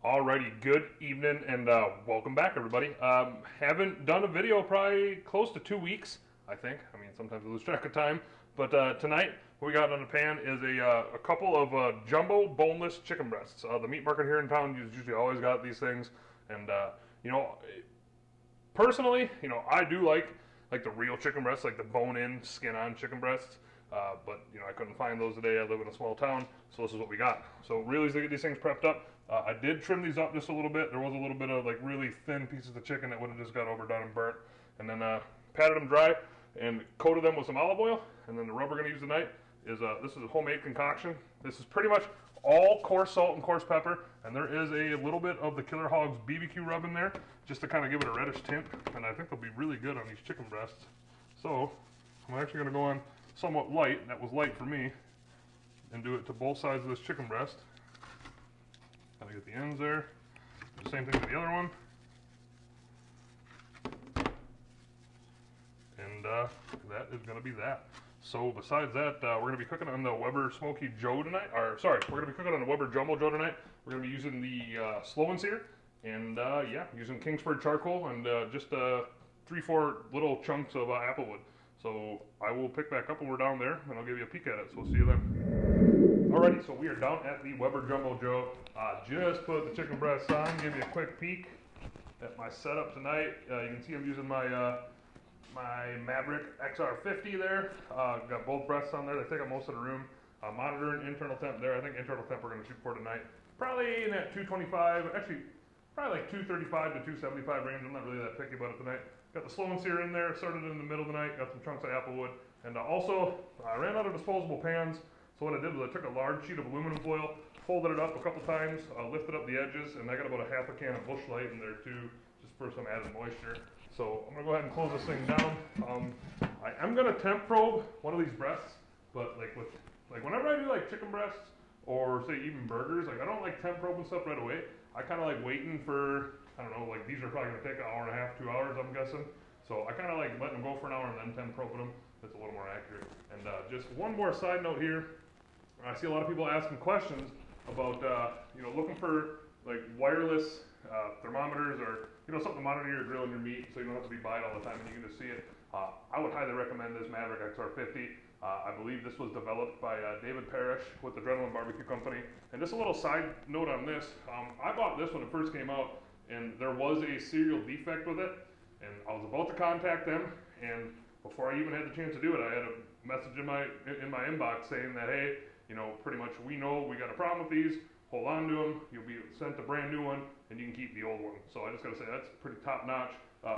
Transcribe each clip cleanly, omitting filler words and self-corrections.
Alrighty, good evening and welcome back, everybody. Haven't done a video probably close to 2 weeks, I think. I mean, sometimes I lose track of time. But tonight, what we got on the pan is a couple of jumbo boneless chicken breasts. The meat market here in town usually always got these things. And, you know, personally, I do like the real chicken breasts, like the bone-in, skin-on chicken breasts. But I couldn't find those today. I live in a small town, so this is what we got. So really easy to get these things prepped up. I did trim these up just a little bit. There was a little bit of like really thin pieces of chicken that would have just got overdone and burnt. And then patted them dry and coated them with some olive oil. And then the rub we're going to use tonight is this is a homemade concoction. This is pretty much all coarse salt and coarse pepper, and there is a little bit of the Killer Hogs BBQ rub in there just to kind of give it a reddish tint. And I think they'll be really good on these chicken breasts. So I'm actually going to go on somewhat light. That was light for me, and do it to both sides of this chicken breast. Gotta get the ends there. Do the same thing to the other one. And that is gonna be that. So besides that, we're gonna be cooking on the Weber Smoky Joe tonight. Or sorry, we're gonna be cooking on the Weber Jumbo Joe tonight. We're gonna be using the slow and sear, and yeah, using Kingsford charcoal and just 3-4 little chunks of applewood. So I will pick back up when we're down there, and I'll give you a peek at it. So we'll see you then. Alrighty, so we are down at the Weber Jumbo Joe. Just put the chicken breasts on, give you a quick peek at my setup tonight. You can see I'm using my my Maverick XR50 there. Got both breasts on there. They take up most of the room. Monitoring internal temp there. I think internal temp we're going to shoot for tonight. Probably in that 225, actually probably like 235 to 275 range. I'm not really that picky about it tonight. Got the slow and sear in there, started in the middle tonight, got some chunks of applewood. And also, I ran out of disposable pans, so what I did was I took a large sheet of aluminum foil, folded it up a couple times, lifted up the edges, and I got about a half a can of Busch Light in there too, just for some added moisture. So I'm gonna go ahead and close this thing down. I am gonna temp probe one of these breasts, but like whenever I do like chicken breasts, or say even burgers, like I don't like temp probing stuff right away. I kind of like waiting for, I don't know, like these are probably going to take an hour and a half, 2 hours, I'm guessing. So I kind of like letting them go for an hour and then temp probing them. That's a little more accurate. And just one more side note here. I see a lot of people asking questions about, looking for like wireless thermometers, or, something to monitor your grill and your meat so you don't have to be by it all the time and you can just see it. I would highly recommend this Maverick XR50. I believe this was developed by David Parrish with the Adrenaline Barbecue Company. And just a little side note on this, I bought this when it first came out, and there was a serial defect with it, and I was about to contact them, and before I even had the chance to do it, I had a message in my inbox saying that, hey, pretty much we know we got a problem with these, hold on to them, you'll be sent a brand new one, and you can keep the old one. So I just gotta say, that's pretty top-notch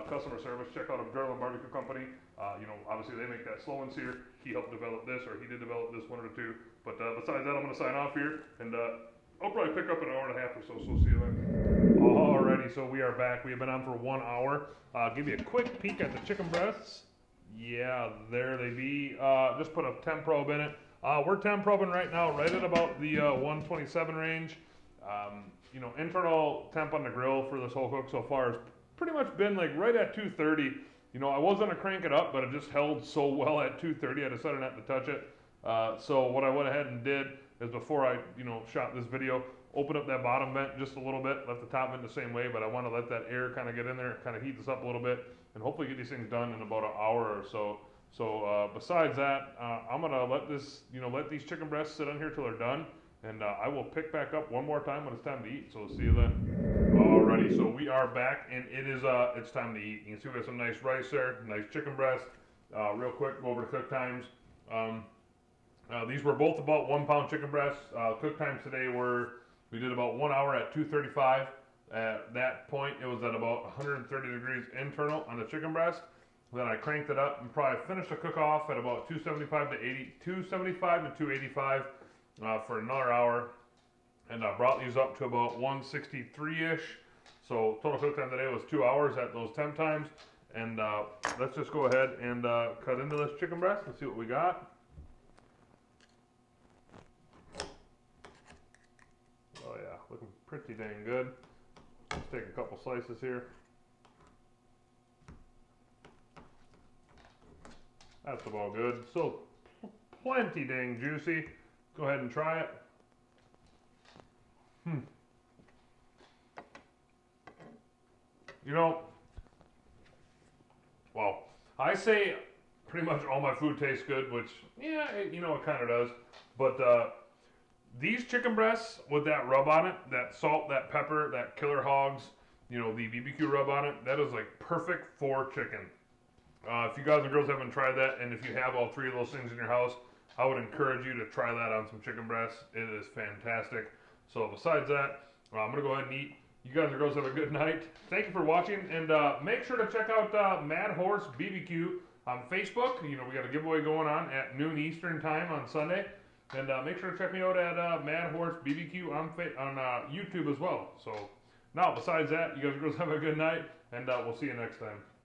customer service. Check out Adrenaline Barbecue Company. Obviously they make that slow and sear. He helped develop this, or he did develop this one or two. But besides that, I'm gonna sign off here, and I'll probably pick up an hour and a half or so, so see you then. Alrighty, so we are back. We have been on for 1 hour. Give you a quick peek at the chicken breasts. Yeah, there they be. Just put a temp probe in it. We're temp probing right now, right at about the 127 range. Internal temp on the grill for this whole cook so far has pretty much been like right at 230. I was gonna crank it up, but it just held so well at 230, I decided not to touch it. So what I went ahead and did is before I, shot this video, open up that bottom vent just a little bit, left the top vent the same way, but I want to let that air kind of get in there, kind of heat this up a little bit, and hopefully get these things done in about an hour or so. So besides that, I'm gonna let let these chicken breasts sit on here till they're done, and I will pick back up one more time when it's time to eat. So we'll see you then. Alrighty, so we are back, and it is it's time to eat. You can see we got some nice rice there, nice chicken breast. Real quick, go over the cook times. These were both about 1 pound chicken breasts. Cook times today we did about 1 hour at 235. At that point, it was at about 130 degrees internal on the chicken breast. Then I cranked it up and probably finished the cook off at about 275 to 285 for another hour. And I brought these up to about 163-ish. So total cook time today was 2 hours at those temp times. And let's just go ahead and cut into this chicken breast and see what we got. Oh yeah, looking pretty dang good. Let's take a couple slices here. That's about good. Still plenty dang juicy. Go ahead and try it. You know, well, I say pretty much all my food tastes good, which, yeah, it kind of does. But these chicken breasts with that rub on it, that salt, that pepper, that Killer Hogs, the BBQ rub on it, that is like perfect for chicken. If you guys and girls haven't tried that, and if you have all three of those things in your house, I would encourage you to try that on some chicken breasts. It is fantastic. So besides that, I'm going to go ahead and eat. You guys and girls have a good night. Thank you for watching, and make sure to check out Mad Horse BBQ on Facebook. We got a giveaway going on at noon Eastern time on Sunday. And make sure to check me out at Mad Horse BBQ on YouTube as well. So now, besides that, you guys and girls have a good night, and we'll see you next time.